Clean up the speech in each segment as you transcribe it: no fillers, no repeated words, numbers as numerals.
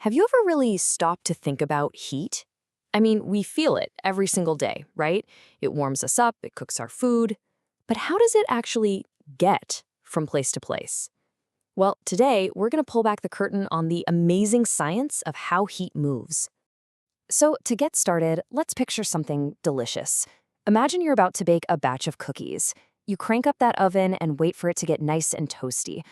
Have you ever really stopped to think about heat? I mean, we feel it every single day, right? It warms us up, it cooks our food. But how does it actually get from place to place? Well, today we're going to pull back the curtain on the amazing science of how heat moves. So to get started, let's picture something delicious. Imagine you're about to bake a batch of cookies. You crank up that oven and wait for it to get nice and toasty.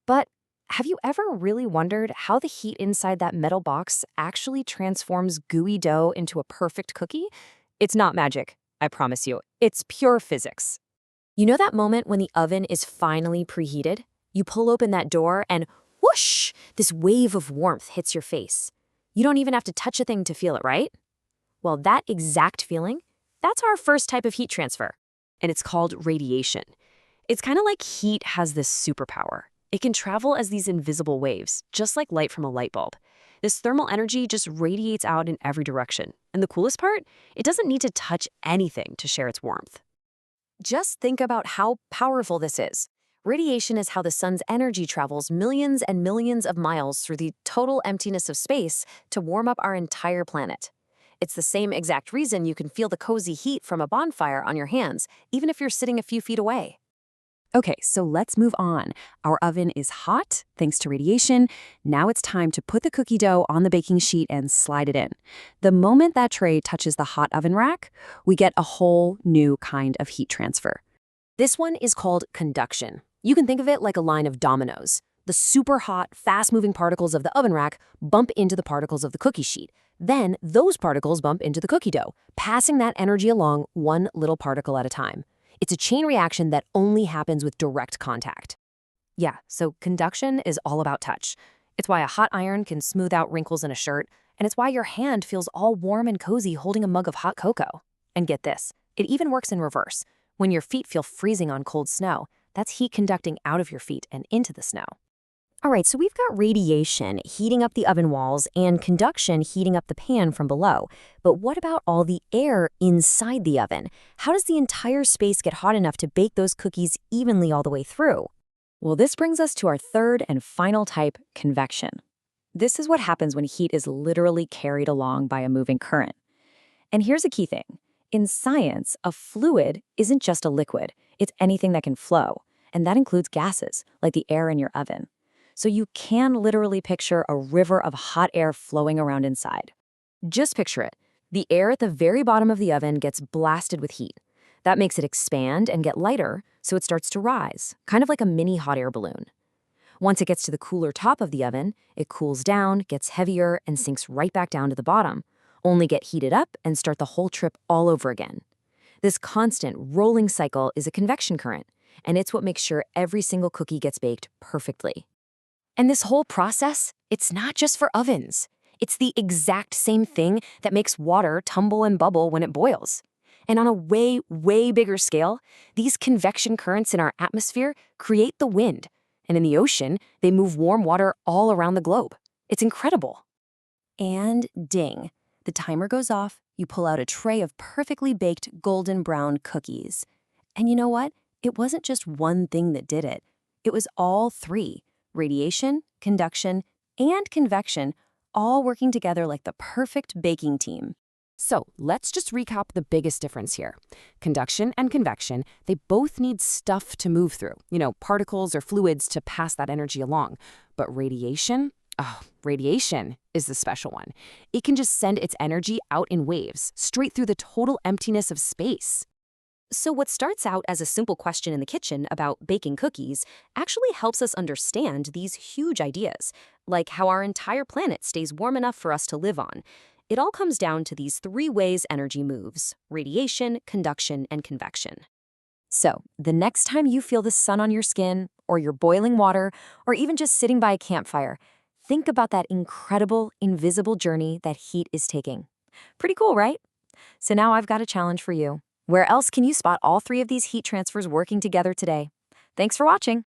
But have you ever really wondered how the heat inside that metal box actually transforms gooey dough into a perfect cookie? It's not magic, I promise you. It's pure physics. You know that moment when the oven is finally preheated? You pull open that door and whoosh, this wave of warmth hits your face. You don't even have to touch a thing to feel it, right? Well, that exact feeling, that's our first type of heat transfer, and it's called radiation. It's kind of like heat has this superpower. It can travel as these invisible waves, just like light from a light bulb. This thermal energy just radiates out in every direction. And the coolest part? It doesn't need to touch anything to share its warmth. Just think about how powerful this is. Radiation is how the sun's energy travels millions and millions of miles through the total emptiness of space to warm up our entire planet. It's the same exact reason you can feel the cozy heat from a bonfire on your hands, even if you're sitting a few feet away. Okay, so let's move on. Our oven is hot, thanks to radiation. Now it's time to put the cookie dough on the baking sheet and slide it in. The moment that tray touches the hot oven rack, we get a whole new kind of heat transfer. This one is called conduction. You can think of it like a line of dominoes. The super hot, fast-moving particles of the oven rack bump into the particles of the cookie sheet. Then those particles bump into the cookie dough, passing that energy along one little particle at a time. It's a chain reaction that only happens with direct contact. Yeah, so conduction is all about touch. It's why a hot iron can smooth out wrinkles in a shirt, and it's why your hand feels all warm and cozy holding a mug of hot cocoa. And get this, it even works in reverse. When your feet feel freezing on cold snow, that's heat conducting out of your feet and into the snow. All right, so we've got radiation heating up the oven walls and conduction heating up the pan from below. But what about all the air inside the oven? How does the entire space get hot enough to bake those cookies evenly all the way through? Well, this brings us to our third and final type, convection. This is what happens when heat is literally carried along by a moving current. And here's a key thing. In science, a fluid isn't just a liquid. It's anything that can flow. And that includes gases, like the air in your oven. So you can literally picture a river of hot air flowing around inside. Just picture it. The air at the very bottom of the oven gets blasted with heat. That makes it expand and get lighter, so it starts to rise, kind of like a mini hot air balloon. Once it gets to the cooler top of the oven, it cools down, gets heavier, and sinks right back down to the bottom, only get heated up and start the whole trip all over again. This constant rolling cycle is a convection current, and it's what makes sure every single cookie gets baked perfectly. And this whole process, it's not just for ovens. It's the exact same thing that makes water tumble and bubble when it boils. And on a way, way bigger scale, these convection currents in our atmosphere create the wind. And in the ocean, they move warm water all around the globe. It's incredible. And ding, the timer goes off. You pull out a tray of perfectly baked golden brown cookies. And you know what? It wasn't just one thing that did it. It was all three. Radiation, conduction, and convection, all working together like the perfect baking team. So let's just recap the biggest difference here. Conduction and convection, they both need stuff to move through, particles or fluids to pass that energy along. But radiation is the special one. It can just send its energy out in waves, straight through the total emptiness of space. So what starts out as a simple question in the kitchen about baking cookies actually helps us understand these huge ideas, like how our entire planet stays warm enough for us to live on. It all comes down to these three ways energy moves: radiation, conduction, and convection. So the next time you feel the sun on your skin, or you're boiling water, or even just sitting by a campfire, think about that incredible, invisible journey that heat is taking. Pretty cool, right? So now I've got a challenge for you. Where else can you spot all three of these heat transfers working together today? Thanks for watching.